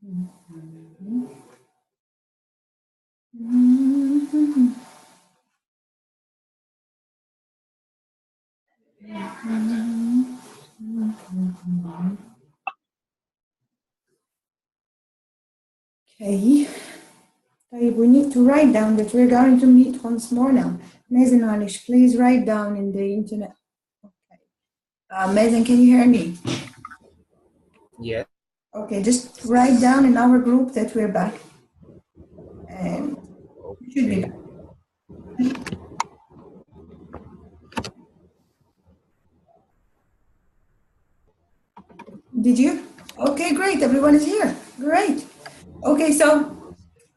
Okay. We need to write down that we're going to meet once more now. Mazen Alish, please write down in the internet. Okay. Mazen, can you hear me? Yeah. Okay, just write down in our group that we're back. And we should be back. Did you? Okay, great. Everyone is here. Great. Okay, so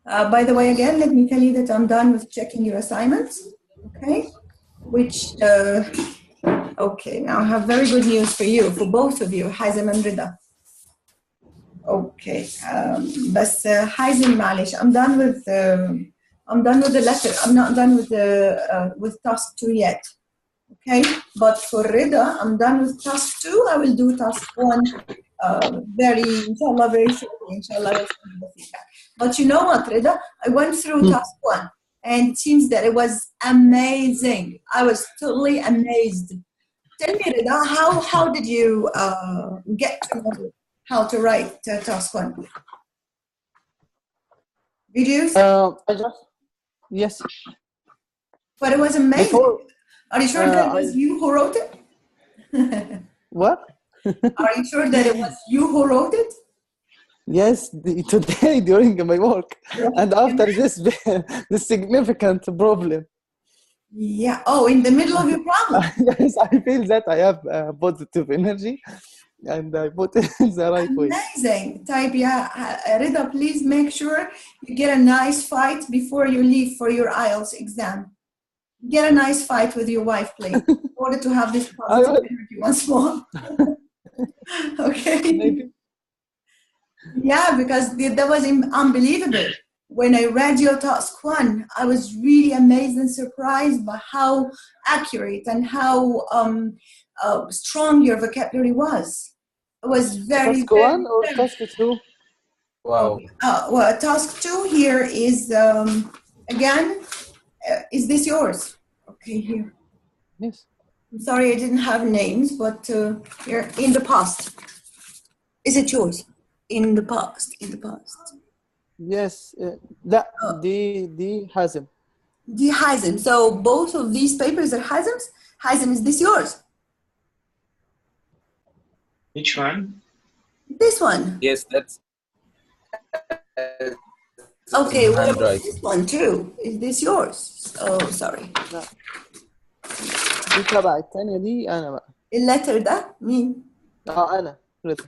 by the way, again, let me tell you that I'm done with checking your assignments. Okay, which, okay, now I have very good news for you, for both of you, Hazem and Rida. Okay, بس حازم معلش I'm done with the letter. I'm not done with task 2 yet. Okay, but for Rida, I'm done with task 2. I will do task 1 inshallah, very shortly. Inshallah, I'll send you the feedback. But you know what, Rida? I went through task 1 and it seems that it was amazing. I was totally amazed. Tell me, Rida, how did you get to know how to write task 1? Videos? Yes. But it was amazing. Are you sure that it was you who wrote it? What? Are you sure that it was you who wrote it? Yes, today during my work. And after this significant problem. Yeah. Oh, in the middle of your problem. Yes, I feel that I have positive energy. And I put it in the right way. Amazing. Type, yeah. Rida, please make sure you get a nice fight before you leave for your Ielts exam. Get a nice fight with your wife, please, in order to have this positive energy once more. Okay. Maybe. Yeah, because that was unbelievable. When I read your task 1, I was really amazed and surprised by how accurate and how strong your vocabulary was. It was very, task 1 or task 2? Wow. Well, task 2 here is, again, is this yours? Okay, here. Yes. I'm sorry I didn't have names, but you're in the past. Is it yours? In the past. Yes. The Hazem. The Hazem. So both of these papers are Hazem's? Hazem, is this yours? Which one? This one. Yes, that's. Okay, what about this one too? Is this yours? Oh, sorry. لا. دي تبع الثانية دي أنا بقى. اللتر ده مين؟ أنا.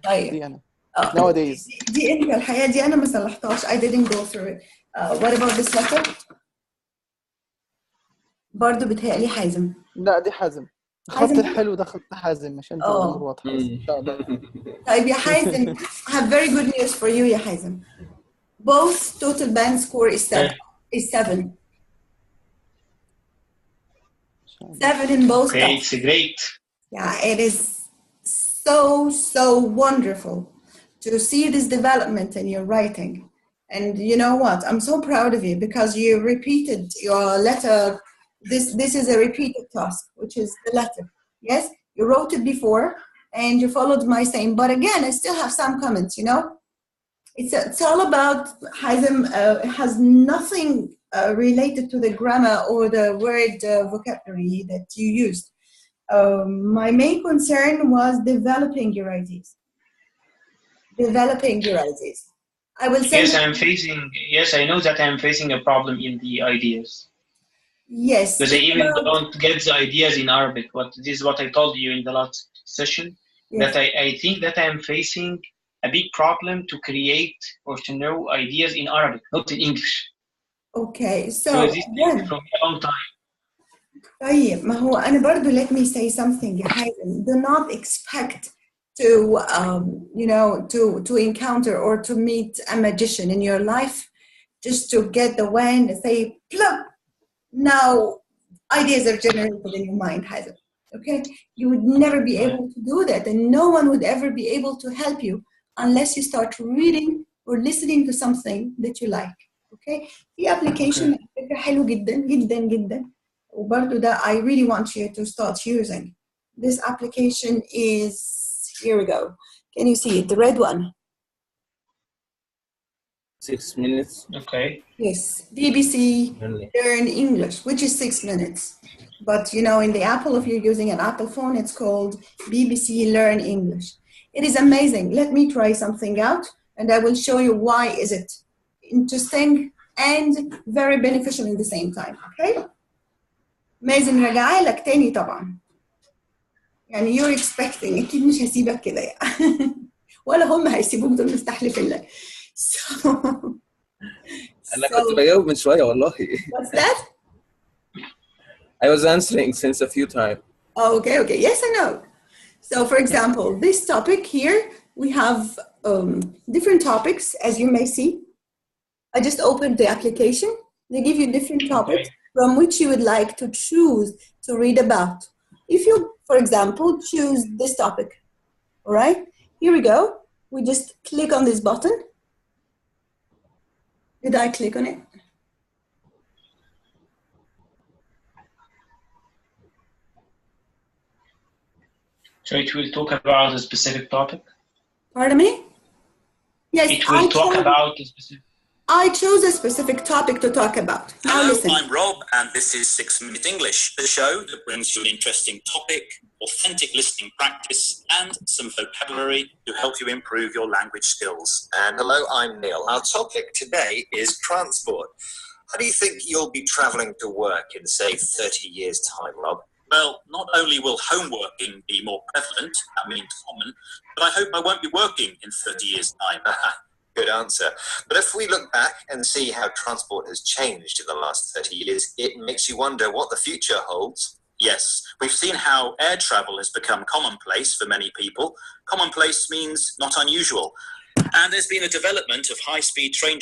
طيب. دي أنا. Nowadays. دي أنت الحقيقة دي أنا ما صلحتهاش. I didn't go through it. What about this letter? برضه بتهيألي حازم. لا دي حازم. الخط الحلو ده خط حازم عشان تبقى الأمور واضحة إن شاء الله. طيب يا حازم, I have very good news for you يا حازم. Both total band score is 7. 7 in both. Okay, it's great. Yeah, it is so wonderful to see this development in your writing. And you know what? I'm so proud of you because you repeated your letter. This is a repeated task, which is the letter. Yes, you wrote it before and you followed my saying. But again, I still have some comments, you know. It's all about Hazem. It has nothing related to the grammar or the word vocabulary that you used. My main concern was developing your ideas. I will say. Yes, I know that I'm facing a problem in the ideas. Yes. Because I even don't get the ideas in Arabic. This is what I told you in the last session. Yes. That I think that I'm facing a big problem to create or to know ideas in Arabic, not in English. Okay, so this takes from a long time. طيب ما هو أنا برضو let me say something يا حازم. Do not expect to you know to encounter or to meet a magician in your life just to get the wand and say plug. Now ideas are generated in your mind, Hazem. Okay, you would never be able to do that, and no one would ever be able to help you unless you start reading or listening to something that you like. Okay. The application حلو جدا جدا جدا. وبرضه ده I really want you to start using. This application is, here we go. Can you see it? The red one. 6 minutes. Okay. Yes, BBC Only. Learn English, which is 6 minutes. But you know, in the Apple, if you're using an Apple phone, it's called BBC Learn English. It is amazing. Let me try something out, and I will show you why is it interesting and very beneficial in the same time. Okay? مازن رجعي لك تاني طبعا. يعني you're expecting أكيد مش هسيبك كده يعني. ولا هم هيسيبوك دول مستحلف لله. أنا كنت بجاوب من شوية والله. What's that? I was answering since a few times. Oh, okay, okay. Yes, I know. So, for example, this topic here, we have different topics, as you may see. I just opened the application. They give you different topics from which you would like to choose to read about. If you, for example, choose this topic, all right? Here we go. We just click on this button. Did I click on it? So it will talk about a specific topic? Pardon me? Yes, it will talk about a specific... I chose a specific topic to talk about. Now Hello, listen. I'm Rob, and this is 6 Minute English, the show that brings you an interesting topic, authentic listening practice, and some vocabulary to help you improve your language skills. And hello, I'm Neil. Our topic today is transport. How do you think you'll be travelling to work in, say, 30 years' time, Rob? Well, not only will home working be more prevalent, that means common, but I hope I won't be working in 30 years' time. Good answer. But if we look back and see how transport has changed in the last 30 years, it makes you wonder what the future holds. Yes, we've seen how air travel has become commonplace for many people. Commonplace means not unusual. And there's been a development of high-speed train.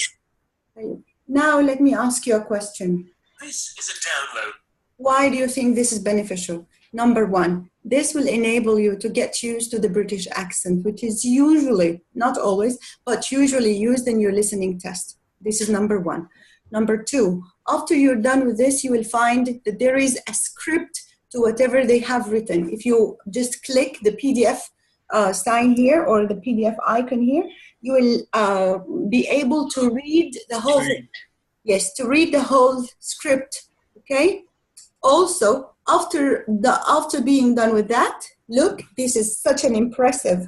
Now let me ask you a question. This is a download. Why do you think this is beneficial? Number one, this will enable you to get used to the British accent, which is usually, not always, but usually used in your listening test. This is number one. Number two, after you're done with this, you will find that there is a script to whatever they have written. If you just click the PDF sign here or the PDF icon here, you will be able to read the whole thing. Yes, to read the whole script, okay? Also, after being done with that, look, this is such an impressive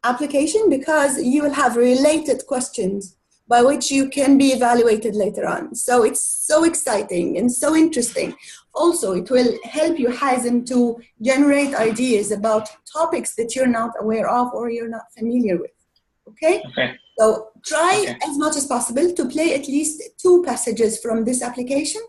application because you will have related questions by which you can be evaluated later on. So it's so exciting and so interesting. Also, it will help you, Hazem, to generate ideas about topics that you're not aware of or you're not familiar with, okay? Okay. So try as much as possible to play at least 2 passages from this application.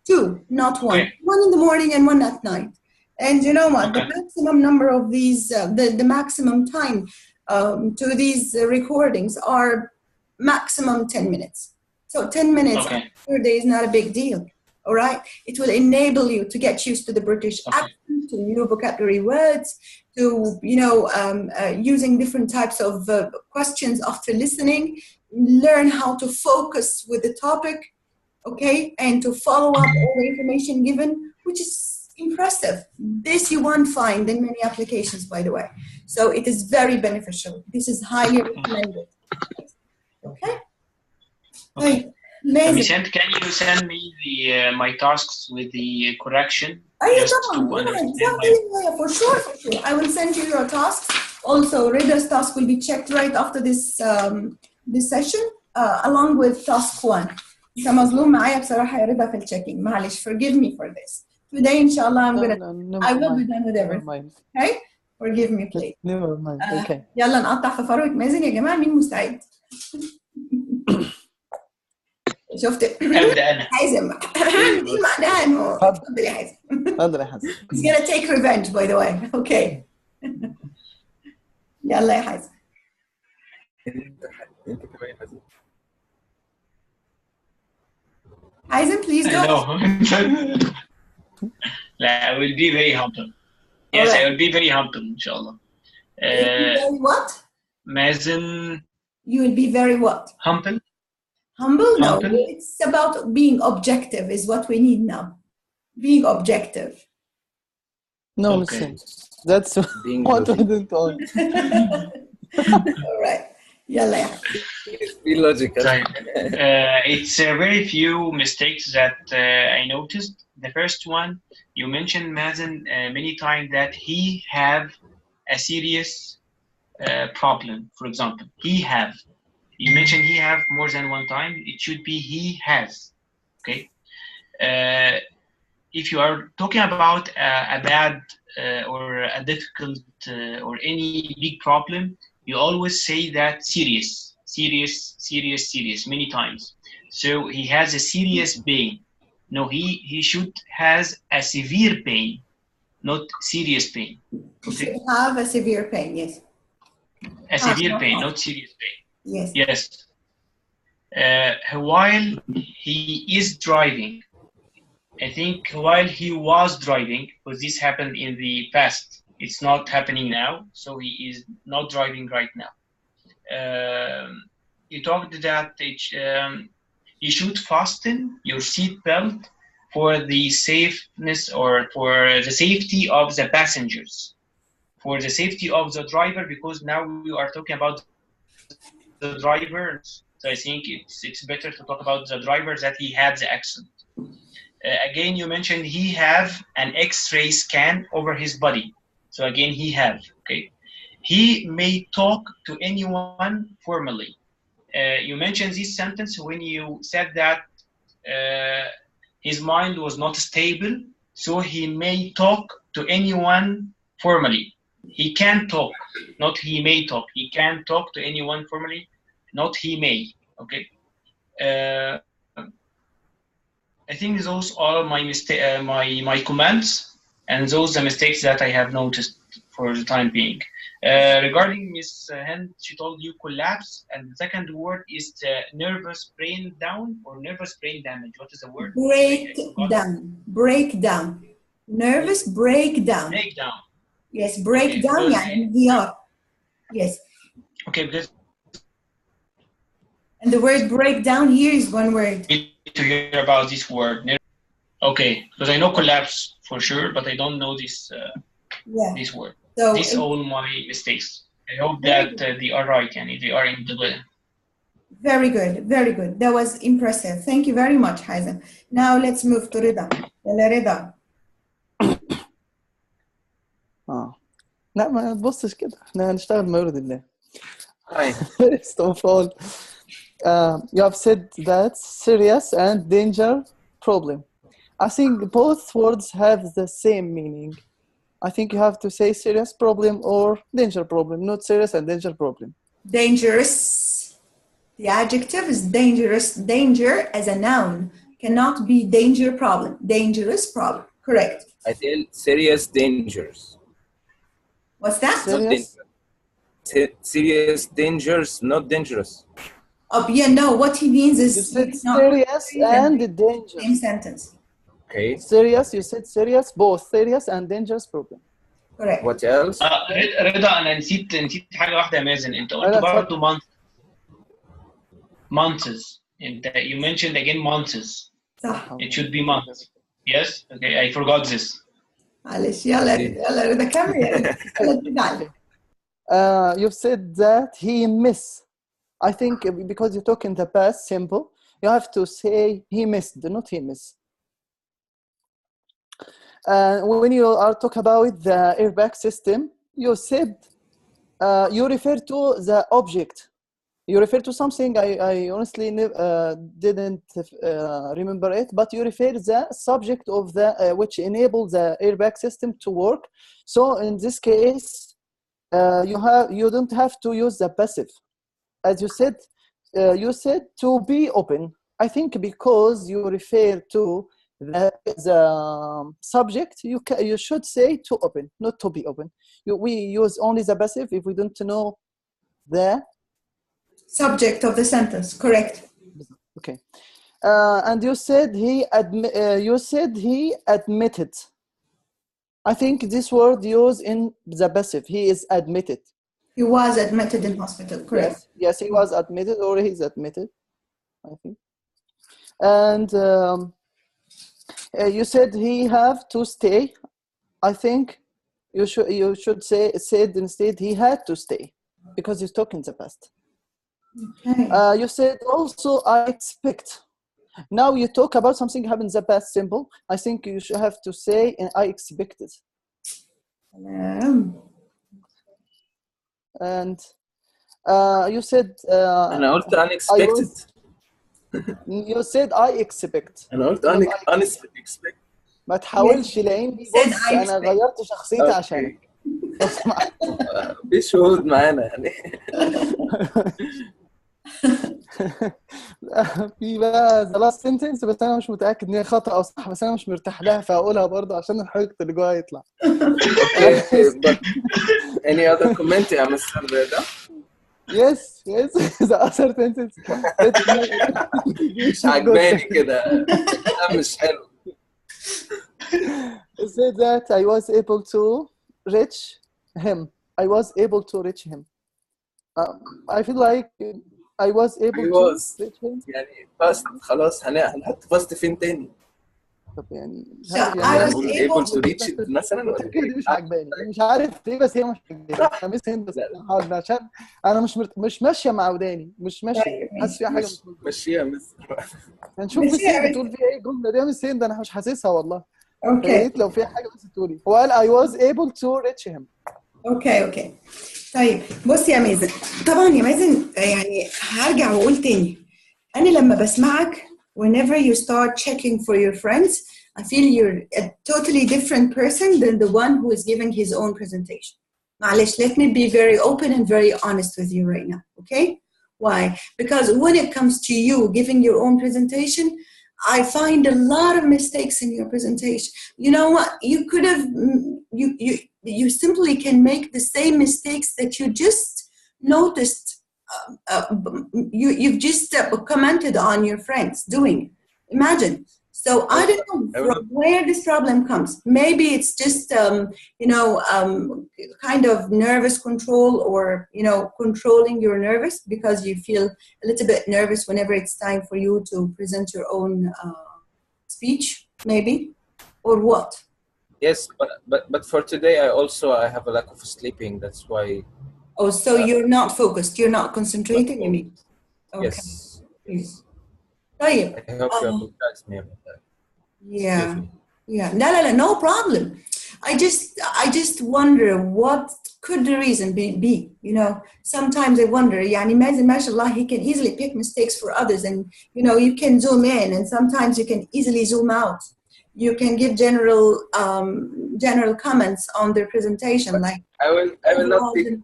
2, not 1. Okay. 1 in the morning and 1 at night. And you know what? The maximum number of these, the maximum time to these recordings are maximum 10 minutes. So 10 minutes per day is not a big deal. All right? It will enable you to get used to the British accent, to new vocabulary words, to, you know, using different types of questions after listening, learn how to focus with the topic, okay, and to follow up all the information given, which is impressive. This you won't find in many applications, by the way. So it is very beneficial. This is highly recommended. Okay? Okay. Amazing. Can you send me the my tasks with the correction? For sure. I will send you your tasks. Also, Rida's task will be checked right after this this session, along with task 1. انت مظلوم معايا بصراحة يا رضا في الchecking. معلش, forgive me for this. Today, inshallah, I will be done with everything. Okay? Forgive me, please. Never mind. Okay. يلا نقطع في فروة مازن يا جماعة. مين مستعد؟ شفت؟ أبدأ أنا. حازم. دي معناها إنه اتفضل يا حازم. اتفضل يا حازم. He's gonna take revenge, by the way. Okay. يلا يا حازم. Hazem, please go. I will be very humble. Yes, I will be very humble, inshallah. What? Mazen You will be very what? Humble. Humble? No, Humble. it's about being objective is what we need now. Being objective. No, Okay. listen. That's Being what I logical. didn't want. All right. يلا يا حبيبي. Be logical. Right. It's very few mistakes that I noticed. The first one, you mentioned Mazen many times that he have a serious problem. For example, he have. You mentioned he have more than one time. It should be he has. Okay. If you are talking about a bad or a difficult or any big problem, you always say that serious, serious, serious, serious many times. So he has a serious pain. No, he should has a severe pain, not serious pain. Okay? Have a severe pain, yes. A severe pain, not serious pain. Yes. Yes. While he is driving, I think while he was driving, because this happened in the past, it's not happening now, so he is not driving right now. You talked that you should fasten your seat belt for the safeness or for the safety of the passengers, for the safety of the driver, because now we are talking about the driver. So I think it's better to talk about the driver that he had the accident. Again, you mentioned he have an X-ray scan over his body. So again, he have, okay. He may talk to anyone formally. You mentioned this sentence when you said that his mind was not stable, so he may talk to anyone formally. He can talk, not he may talk. He can talk to anyone formally, not he may, okay. I think those are my my comments, and those are the mistakes that I have noticed for the time being. Regarding Miss Hind, she told you collapse, and the second word is nervous breakdown or nervous brain damage. What is the word? Breakdown. Breakdown. Nervous breakdown. Breakdown. Yes, breakdown. Okay, يعني انهيار. Yes. Okay, because and the word breakdown here is one word. To hear about this word. Okay, because I know collapse for sure, but I don't know this this word. So these are all my mistakes. I hope that they are right and they are in the way. Very good, very good. That was impressive. Thank you very much, Haizan. Now let's move to Rida. Rida. لا ما تبصش كده احنا هنشتغل ما يرضي الله. Hi. First of all, you have said that serious and danger problem. I think both words have the same meaning. I think you have to say serious problem or danger problem, not serious and danger problem. Dangerous. The adjective is dangerous. Danger as a noun cannot be danger problem. Dangerous problem. Correct. I feel serious dangers. What's that? Serious? Serious dangers, not dangerous. Oh, yeah, no, what he means is... You said serious and dangerous. Same sentence. Okay. Serious, you said serious, both serious and dangerous problem. Correct. What else? رضا أنا نسيت حاجة واحدة يا مازن. أنت قلت برضه months. You mentioned again months. صح. It should be months. Yes? Okay, I forgot this. معلش يلا رضا كمل. You said that he miss. I think because you talk in the past simple, you have to say he missed, not he miss. When you are talking about the airbag system, you said you refer to the object. You refer to something I honestly didn't remember it, but you refer the subject of the which enables the airbag system to work. So in this case, you don't have to use the passive. As you said to be open. I think because you refer to the subject, you should say to open, not to be open. We use only the passive if we don't know the subject of the sentence. Correct. Okay. And you said he admitted. I think this word used in the passive. He is admitted. He was admitted in hospital, correct? Yes, he was admitted, or he's admitted, I think. And you said he have to stay. I think you should say instead he had to stay, because he's talking the past. Okay. You said also I expect. Now you talk about something happened in the past simple. I think you should have to say I expected. And you said أنا قلت unexpected. You said I expect. أنا قلت unexpected. ما تحاولش لاني بص انا غيرت شخصيتي عشانك. في شهود معانا يعني. في بقى the last sentence بس انا مش متاكد ان هي خطا او صح، بس انا مش مرتاح لها فاقولها برضه عشان الحقد اللي جوايا يطلع. Okay, but any other comment يا مستر رضا؟ Yes, the other sentence. مش عجباني كده، مش حلو. He said that I was able to reach him. I was able to reach him. I feel like I was able to reach him. يعني fast خلاص هنحط fast فين تاني؟ طب يعني I was able to reach it مثلا. دي مش عجباني، مش عارف ليه بس هي مش عجباني. انا مش هند عشان انا مش ماشيه مع وداني، مش ماشيه، حاسس فيها حاجه مشيها يا مستر. هنشوف بس هند بتقول فيها ايه الجمله دي يا مس هند، انا مش حاسسها والله. اوكي يا ريت لو فيها حاجه بس تقولي. هو قال I was able to reach him. اوكي طيب بص يا مازن، طبعا يا مازن يعني هرجع واقول تاني، انا لما بسمعك whenever you start checking for your friends I feel you're a totally different person than the one who is giving his own presentation. معلش, let me be very open and very honest with you right now, okay? Why? Because when it comes to you giving your own presentation, I find a lot of mistakes in your presentation. You know what? You could have, you simply can make the same mistakes that you just noticed. You've just commented on your friends doing. Imagine. So I don't know from where this problem comes. Maybe it's just, kind of nervous control, or, controlling your nervous because you feel a little bit nervous whenever it's time for you to present your own speech, maybe, or what? Yes, but for today I have a lack of sleeping. That's why. Oh, so you're not focused. You're not concentrating, you mean? Okay. Yes. Please. طيب. I hope you apologize me about that. Yeah. No problem. I just wonder what could the reason be. Sometimes I wonder. يعني مازن ما شاء الله he can easily pick mistakes for others, and you can zoom in, and sometimes you can easily zoom out. You can give general comments on their presentation, like I will not be.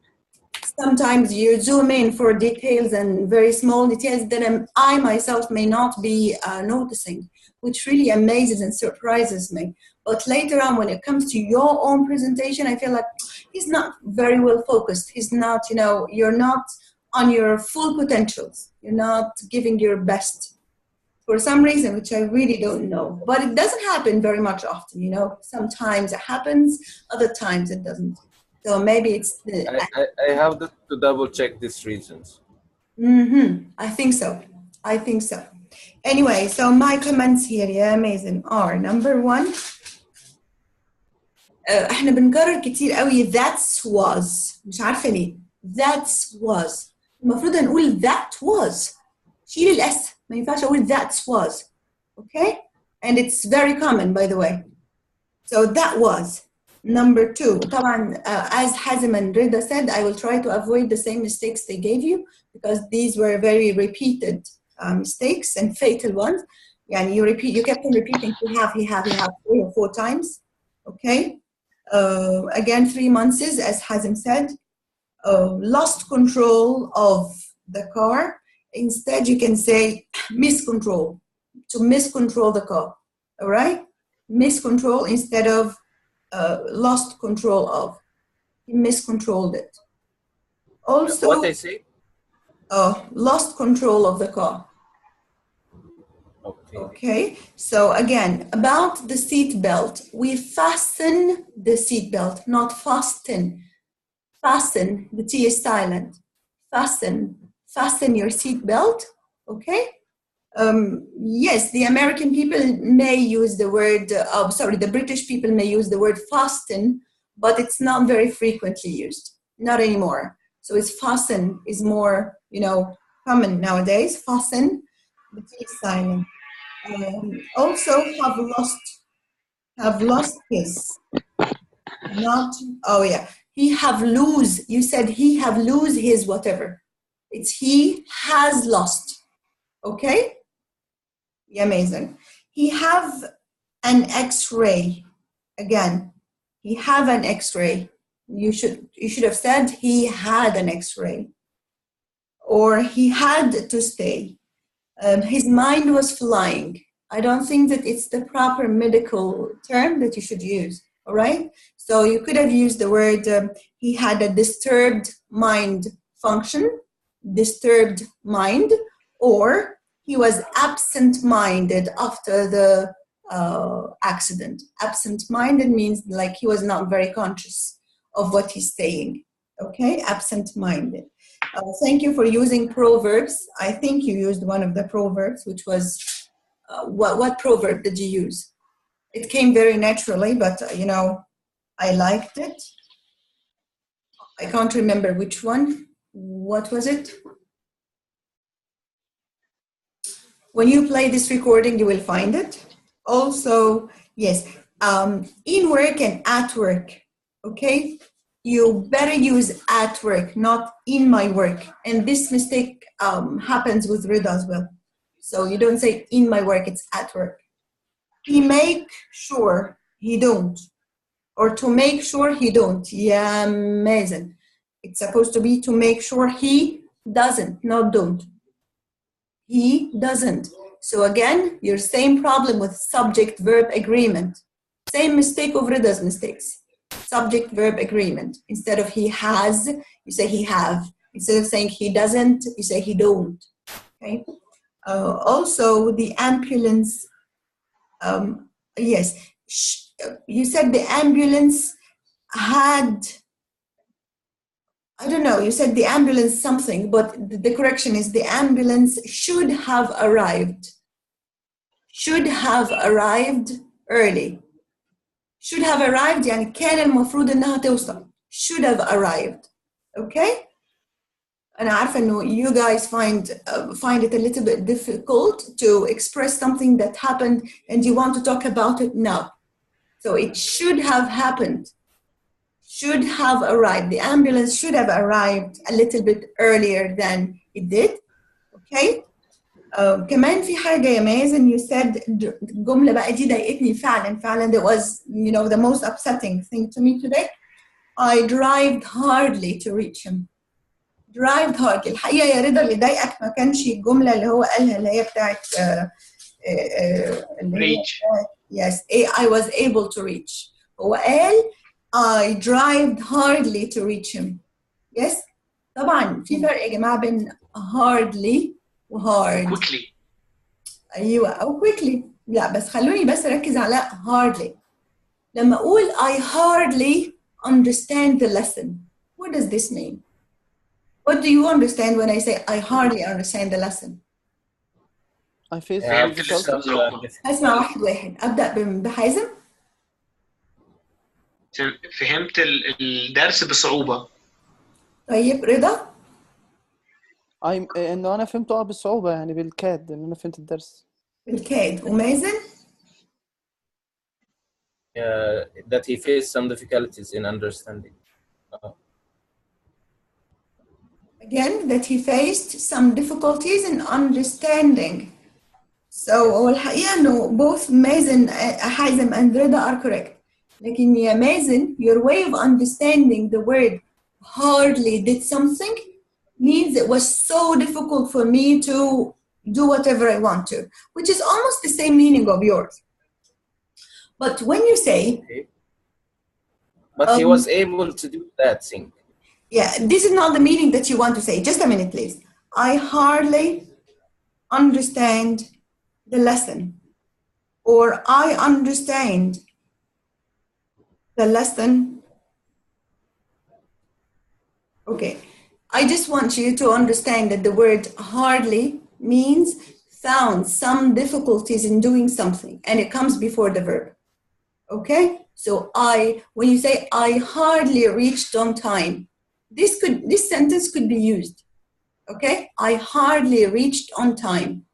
Sometimes you zoom in for details and very small details that I myself may not be noticing, which really amazes and surprises me. But later on, when it comes to your own presentation, I feel like he's not very well focused. He's not, you're not on your full potentials. You're not giving your best for some reason, which I really don't know. But it doesn't happen very much often, Sometimes it happens, other times it doesn't. So maybe it's I have to double check these reasons. I think so. Anyway, so my comments here, yeah, amazing, are number 1. احنا بنكرر كتير قوي that's was. مش عارفة ليه. That's was. المفروض نقول that was. شيل الاس. ما ينفعش اقول that was. Okay? And it's very common, by the way. So that was. Number 2, طبعا, as Hazim and Rida said, I will try to avoid the same mistakes they gave you, because these were very repeated mistakes and fatal ones. Yani you kept on repeating he have 3 or 4 times. Okay. Again, 3 months is, as Hazim said, lost control of the car. Instead, you can say miscontrol, to miscontrol the car. All right. Miscontrol instead of lost control of. He miscontrolled it. Also, what they say? Lost control of the car. Okay. So again, about the seat belt, we fasten the seat belt, not fasten. Fasten, the T is silent. Fasten your seat belt, okay? Yes, the American people may use the word, the British people may use the word fasten, but it's not very frequently used, not anymore. So it's fasten is more, common nowadays. Fasten, the T is silent. Also have lost his, not, oh yeah, he have lose, you said he have lose his whatever. It's he has lost, okay? Amazing. He have an X-ray. Again, he have an X-ray. You should have said he had an X-ray, or he had to stay. His mind was flying. I don't think that it's the proper medical term that you should use. All right. So you could have used the word he had a disturbed mind function, disturbed mind, or he was absent-minded after the accident. Absent-minded means like he was not very conscious of what he's saying. Okay, absent-minded. Thank you for using proverbs. I think you used one of the proverbs, which was, what proverb did you use? It came very naturally, but I liked it. I can't remember which one. What was it? When you play this recording, you will find it. Also, yes, in work and at work, okay? You better use at work, not in my work. And this mistake happens with Rida as well. So you don't say in my work, it's at work. He make sure he don't. Or to make sure he don't. Yeah, amazing. It's supposed to be to make sure he doesn't, not don't. He doesn't. So again, your same problem with subject-verb agreement. Same mistake of Rida's mistakes. Subject-verb agreement. Instead of he has, you say he have. Instead of saying he doesn't, you say he don't. Okay. Also, the ambulance. Yes, you said the ambulance had. I don't know, you said the ambulance something, but the correction is the ambulance should have arrived. Should have arrived early. Should have arrived يعني كان المفروض إنها توصل. Should have arrived. Okay? أنا عارفة إنه you guys find it a little bit difficult to express something that happened and you want to talk about it now. So it should have happened. Should have arrived. The ambulance should have arrived a little bit earlier than it did. Okay. كمان في حاجة يا مازن, you said الجملة بقى دي ضايقتني فعلا that was the most upsetting thing to me today. I drived hardly to reach him. Drived hard. الحقيقة يا رضا اللي ضايقك ما كانش الجملة اللي هو قالها اللي هي بتاعت reach. Yes, I was able to reach. هو قال I drived hardly to reach him. Yes. طبعا في فرق يا جماعة بين hardly و hard. Quickly. أيوة أو quickly. لا بس خلوني بس أركز على hardly. لما أقول I hardly understand the lesson. What does this mean? What do you understand when I say I hardly understand the lesson? I face فهمت difficulties. أسمع واحد. أبدأ بحازم. فهمت الدرس بصعوبة. طيب رضا؟ إنه أنا فهمته بصعوبة يعني بالكاد إن أنا فهمت الدرس. بالكاد. ومازن؟ That he faced some difficulties in understanding. Again, that he faced some difficulties in understanding. So الحقيقة إنه both Mazen, حازم and Rida are correct. لكن يا Mazen, your way of understanding the word hardly did something means it was so difficult for me to do whatever I want to, which is almost the same meaning of yours. But when you say... But he was able to do that thing. Yeah, this is not the meaning that you want to say. Just a minute, please. I hardly understand the lesson. Or I understand the lesson Okay. I just want you to understand that the word hardly means found some difficulties in doing something, and it comes before the verb. Okay? So when you say I hardly reached on time, this sentence could be used. Okay? I hardly reached on time.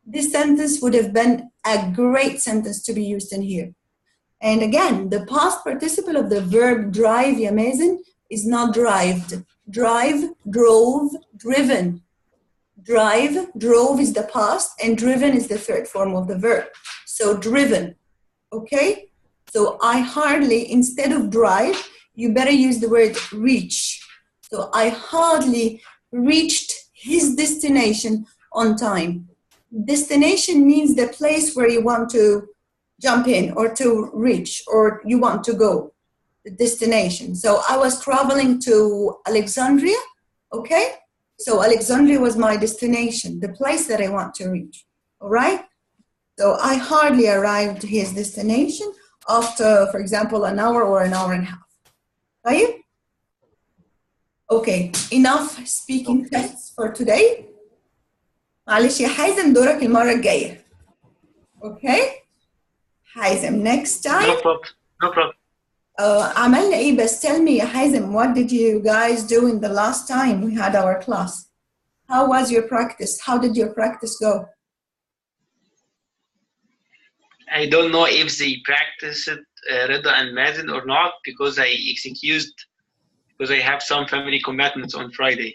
This sentence would have been a great sentence to be used in here. And again, the past participle of the verb drive, ya mazen, is not drived. Drive, drove, driven. Drive, drove is the past, and driven is the third form of the verb. So driven, okay? So I hardly, instead of drive, you better use the word reach. So I hardly reached his destination on time. Destination means the place where you want to jump in or to reach or you want to go, the destination. So I was traveling to Alexandria, okay? So Alexandria was my destination, the place that I want to reach, all right? So I hardly arrived at his destination after, for example, an hour or an hour and a half. Right? Okay, enough speaking tests for today. معلش يا حازم دورك المرة الجاية. Okay? حازم, next time. No problem. No problem. عملنا ايه بس tell me يا حازم, what did you guys do in the last time we had our class? How was your practice? How did your practice go? I don't know if they practiced Rida and Mazen or not because I excused because I have some family commitments on Friday.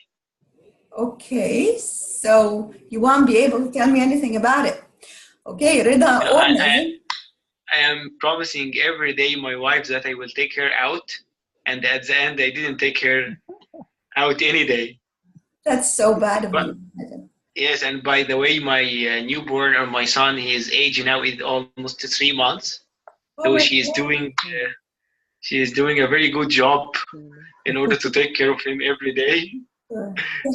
Okay, so you won't be able to tell me anything about it. Okay, Rida or Mazen? I am promising every day my wife that I will take her out, and at the end I didn't take her out any day. That's so bad of you. Yes, and by the way, my newborn or my son, his age now is almost 3 months. So she is doing a very good job in order to take care of him every day.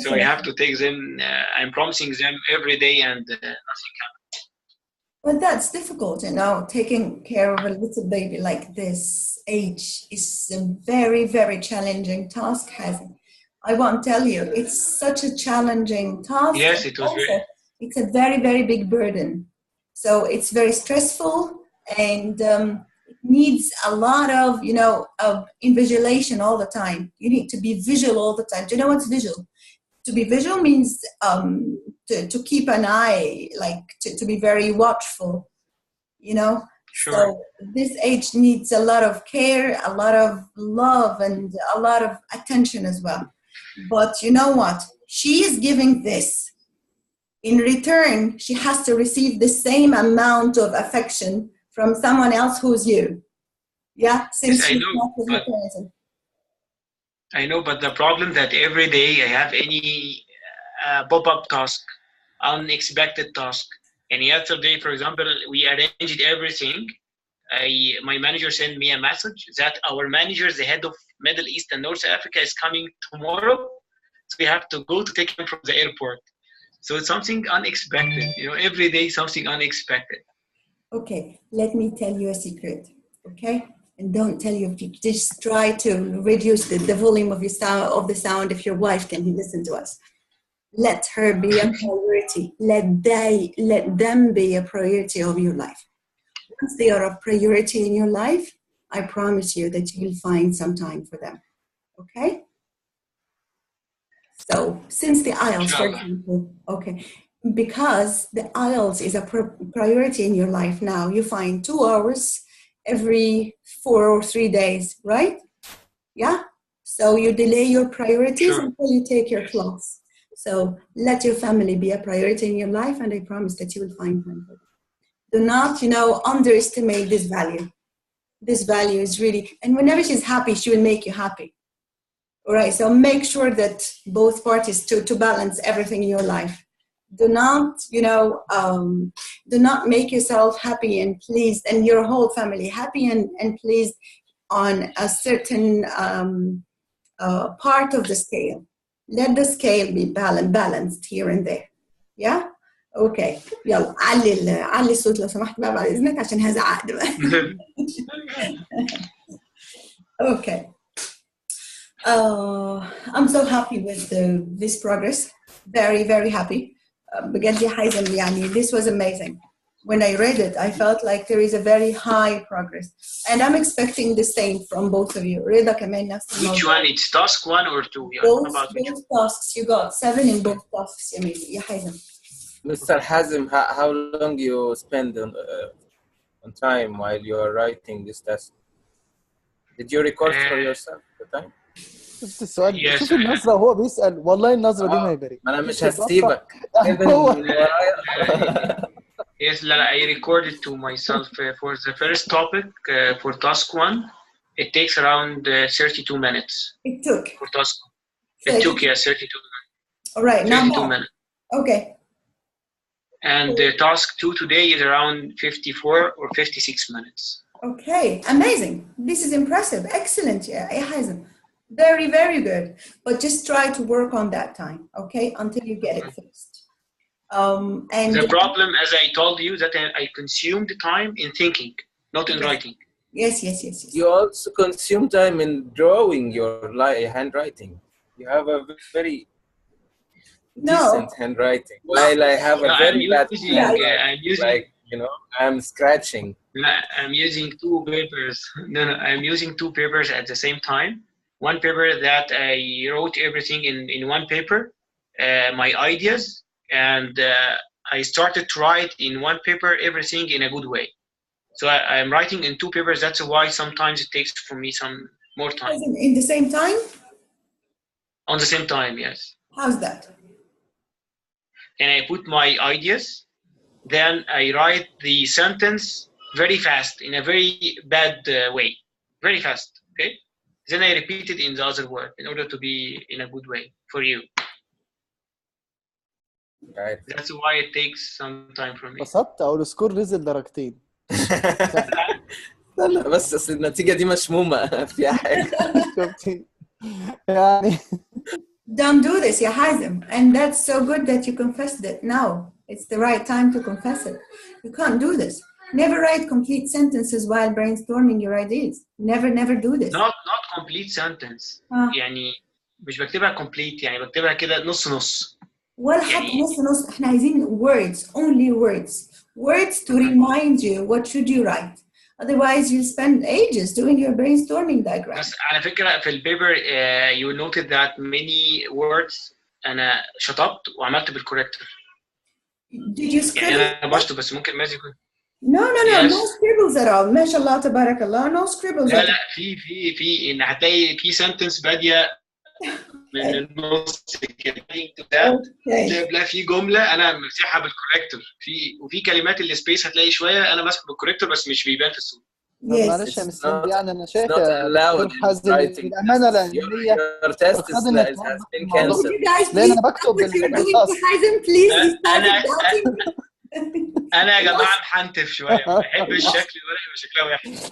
So I have to take them. I'm promising them every day, and nothing happens. But that's difficult, you know. Taking care of a little baby like this age is a very, very challenging task, Hazim. I won't tell you, it's such a challenging task. Yes, it was also, it's a very, very big burden. So it's very stressful, and it needs a lot of, of invigilation all the time. You need to be visual all the time. Do you know what's visual? To be visual means to keep an eye, like to be very watchful, Sure. So this age needs a lot of care, a lot of love, and a lot of attention as well. But you know what? She is giving this. In return, she has to receive the same amount of affection from someone else who's you. Yeah? Since yes, I know, but the problem that every day I have any pop-up task, unexpected task. And yesterday, for example, we arranged everything. My manager sent me a message that our manager, the head of Middle East and North Africa, is coming tomorrow. So we have to go to take him from the airport. So it's something unexpected. Every day something unexpected. Okay, let me tell you a secret. Okay, and don't tell you. Just try to reduce the volume of the sound if your wife can listen to us. Let her be a priority. Let them be a priority of your life. Once they are a priority in your life, I promise you that you will find some time for them. Okay? So, since the Ielts, for example, okay, because the Ielts is a priority in your life now, you find 2 hours every 4 or 3 days, right? Yeah? So you delay your priorities until you take your class. So let your family be a priority in your life, and I promise that you will find time for them. Do not, underestimate this value. This value is really, and whenever she's happy, she will make you happy. All right, so make sure that both parties to balance everything in your life. Do not, do not make yourself happy and pleased, and your whole family happy and pleased on a certain part of the scale. Let the scale be balanced here and there. Yeah? Okay. يلا علي الصوت لو سمحت بقى بعد إذنك عشان هذا عقد بقى. Okay. I'm so happy with this progress. Very, very happy. بجد يا حازم يعني this was amazing. When I read it, I felt like there is a very high progress. And I'm expecting the same from both of you. رضا كمان نفس Which الموضوع. one? It's task 1 or 2? Yeah, about which Both tasks. You got 7 in both tasks يا حازم. Mr. Hazim, how long you spend on time while you are writing this test? Did you record for yourself the time? شفت السؤال؟ Yes, شوف النظرة وهو بيسأل، والله النظرة دي ما يبارك. ما انا مش شفت البصة؟ هسيبك. هو yes, I recorded to myself for the first topic for task 1. It takes around 32 minutes. It took. For task. It took 32 minutes. All right, now 32 minutes. Okay. And task 2 today is around 54 or 56 minutes. Okay, amazing. This is impressive. Excellent, yeah, Hazem. Very, very good. But just try to work on that time, okay, until you get it fixed. And the problem, as I told you, that I consume the time in thinking, not in writing. Yes. You also consume time in drawing your handwriting. You have a very decent handwriting. While I have a very bad handwriting. I'm using, like, you know, I'm scratching. I'm using 2 papers. No, I'm using 2 papers at the same time. One paper that I wrote everything in one paper, my ideas, and I started to write in one paper everything in a good way. So I'm writing in 2 papers. That's why sometimes it takes for me some more time. In the same time? On the same time, yes. How's that? And I put my ideas, then I write the sentence very fast, in a very bad way, very fast, okay? Then I repeat it in the other word in order to be in a good way for you. Right. That's why it takes some time for me. بسطت او السكور نزل درجتين. لا بس اصل النتيجة دي مشمومة فيها حاجة. شفتي؟ يعني Don't do this, ya Hazem. And that's so good that you confessed it now. It's the right time to confess it. You can't do this. Never write complete sentences while brainstorming your ideas. Never do this. Not complete sentence. يعني مش بكتبها complete، يعني بكتبها كده نص. ولا حتى نص. احنا عايزين words, only words to remind you what should you write. Otherwise, you'll spend ages doing your brainstorming diagram. بس على فكرة في البيبر you noted that many words أنا شطبت وعملت بالكوركتور. Did you scribble? يعني أنا بشطب بس ممكن مازن يكون. No, no scribbles at all. ما شاء الله تبارك الله, no scribbles. لا في إن هتلاقي في sentence بادية من النص كده جايب لها في جمله انا مسحها بالكوريكتور، وفي كلمات السبيس هتلاقي شويه انا ماسك بالكوريكتور بس مش بيبان في الصوره. معلش يا مستر، يعني انا شايف الامانه العلميه لان انا بكتب بالرصاص. انا يا جماعه محنتف شويه، ما بحبش شكل الورقه يبقى شكلها وحش.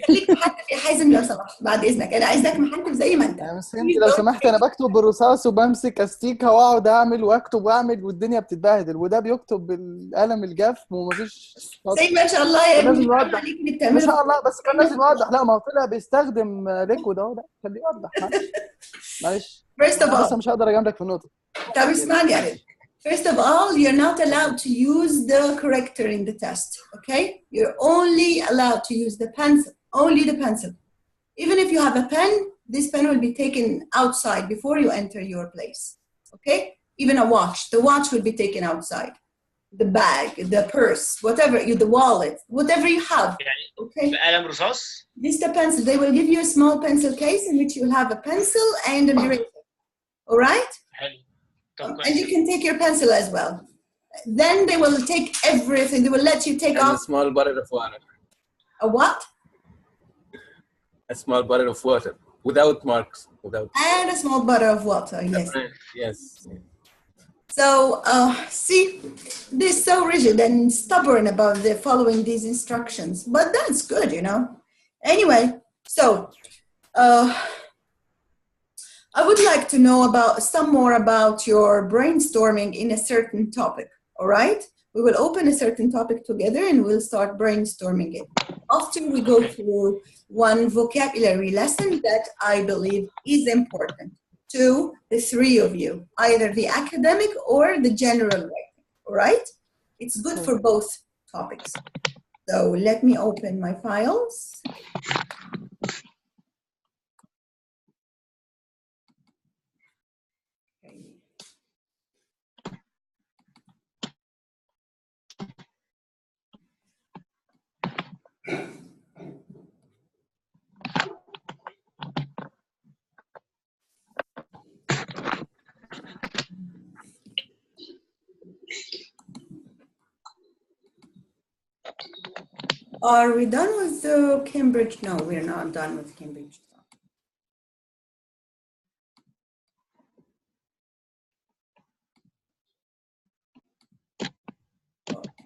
خليك محنتف يا حازم لو سمحت بعد اذنك، انا عايزك محنتف زي ما انت. بس انت لو سمحت، انا بكتب بالرصاص وبمسك استيكه واقعد اعمل واكتب واعمل والدنيا بتتبهدل، وده بيكتب بالقلم الجاف ومفيش زي ما شاء الله يا ابني. ما شاء الله، بس كان لازم يوضح. لا ما هو طلع بيستخدم ليكويد اهو، ده خليه يوضح. معلش بس مش هقدر اجاملك في النقطه. طب اسمعني يا ريت. First of all, you're not allowed to use the corrector in the test, okay? You're only allowed to use the pencil, only the pencil. Even if you have a pen, this pen will be taken outside before you enter your place, okay? Even a watch, the watch will be taken outside. The bag, the purse, whatever, the wallet, whatever you have, okay? قلم رصاص. This is the pencil. They will give you a small pencil case in which you'll have a pencil and an eraser, all right? And you can take your pencil as well. Then they will take everything. They will let you take off. A small bottle of water. A what? A small bottle of water without marks. And a small bottle of water. Yes. Yes. So see, they're so rigid and stubborn about following these instructions. But that's good, you know. Anyway, so. I would like to know some more about your brainstorming in a certain topic, all right? We will open a certain topic together and we'll start brainstorming it. After we go through one vocabulary lesson that I believe is important. to the three of you, either the academic or the general writing, all right? It's good for both topics. So let me open my files. Are we done with Cambridge? No, we're not done with Cambridge.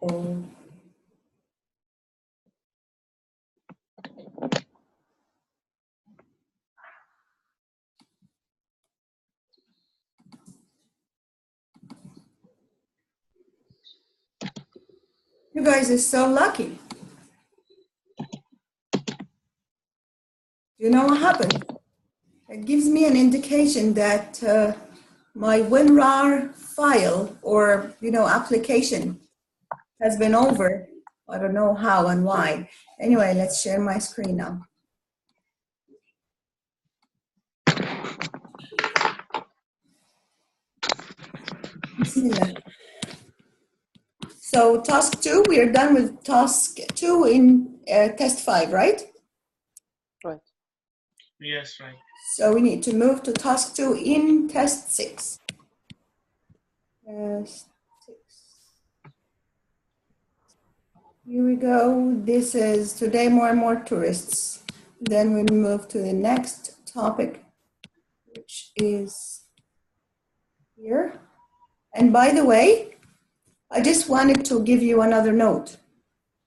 Oh. You guys are so lucky. You know what happened? It gives me an indication that my WinRAR file or, application has been over. I don't know how and why. Anyway, let's share my screen now. Bismillah. So task 2, we are done with task 2 in test 5, right? Right. Yes, right. So we need to move to task 2 in test 6. Test 6. Here we go. This is today more and more tourists. Then we'll move to the next topic, which is here. And by the way, I just wanted to give you another note.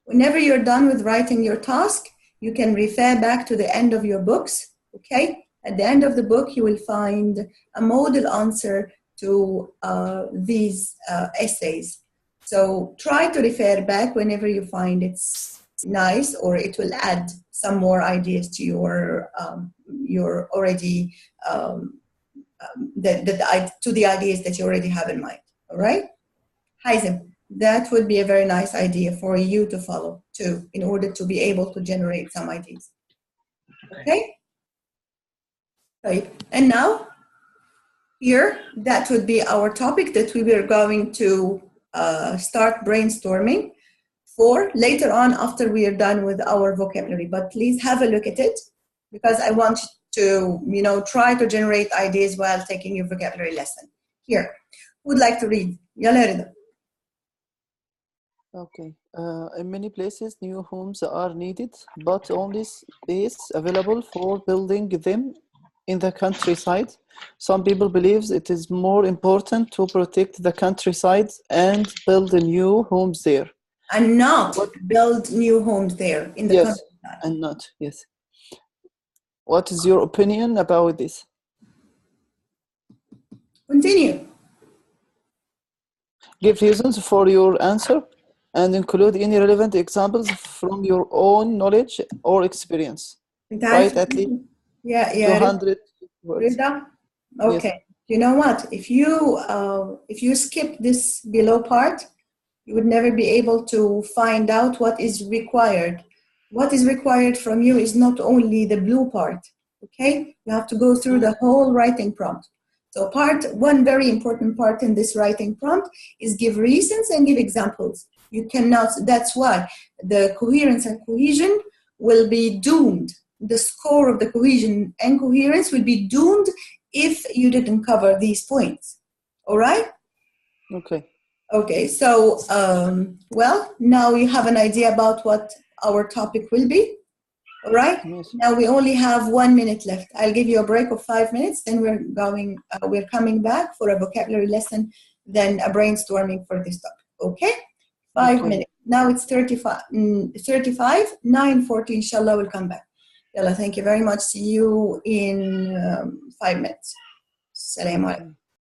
Whenever you're done with writing your task, you can refer back to the end of your books, okay? At the end of the book, you will find a model answer to these essays. So try to refer back whenever you find it's nice, or it will add some more ideas to your already to the ideas that you already have in mind. All right, Haizem, that would be a very nice idea for you to follow too, in order to be able to generate some ideas. Okay. Right. And now, here, that would be our topic that we were going to start brainstorming for later on after we are done with our vocabulary. But please have a look at it, because I want to, try to generate ideas while taking your vocabulary lesson. Here, who would like to read? Yalla Rida. Okay. In many places, new homes are needed, but only space available for building them in the countryside. Some people believe it is more important to protect the countryside and build new homes there. And not build new homes there in the countryside. And not, yes. What is your opinion about this? Continue. Give reasons for your answer and include any relevant examples from your own knowledge or experience. Write at least 200 words. Okay. Yes. You know what? If you skip this below part, you would never be able to find out what is required. What is required from you is not only the blue part, okay? You have to go through the whole writing prompt. So one very important part in this writing prompt is give reasons and give examples. You cannot, that's why the coherence and cohesion will be doomed. The score of the cohesion and coherence will be doomed if you didn't cover these points, all right? Okay. Okay, so, well, now you have an idea about what our topic will be, all right? Yes. Now we only have 1 minute left. I'll give you a break of 5 minutes, then we're coming back for a vocabulary lesson, then a brainstorming for this topic, okay? 5 minutes. Now it's 35, 9:40, inshallah, we'll come back. Yalla, thank you very much. See you in 5 minutes. Assalamu alaikum.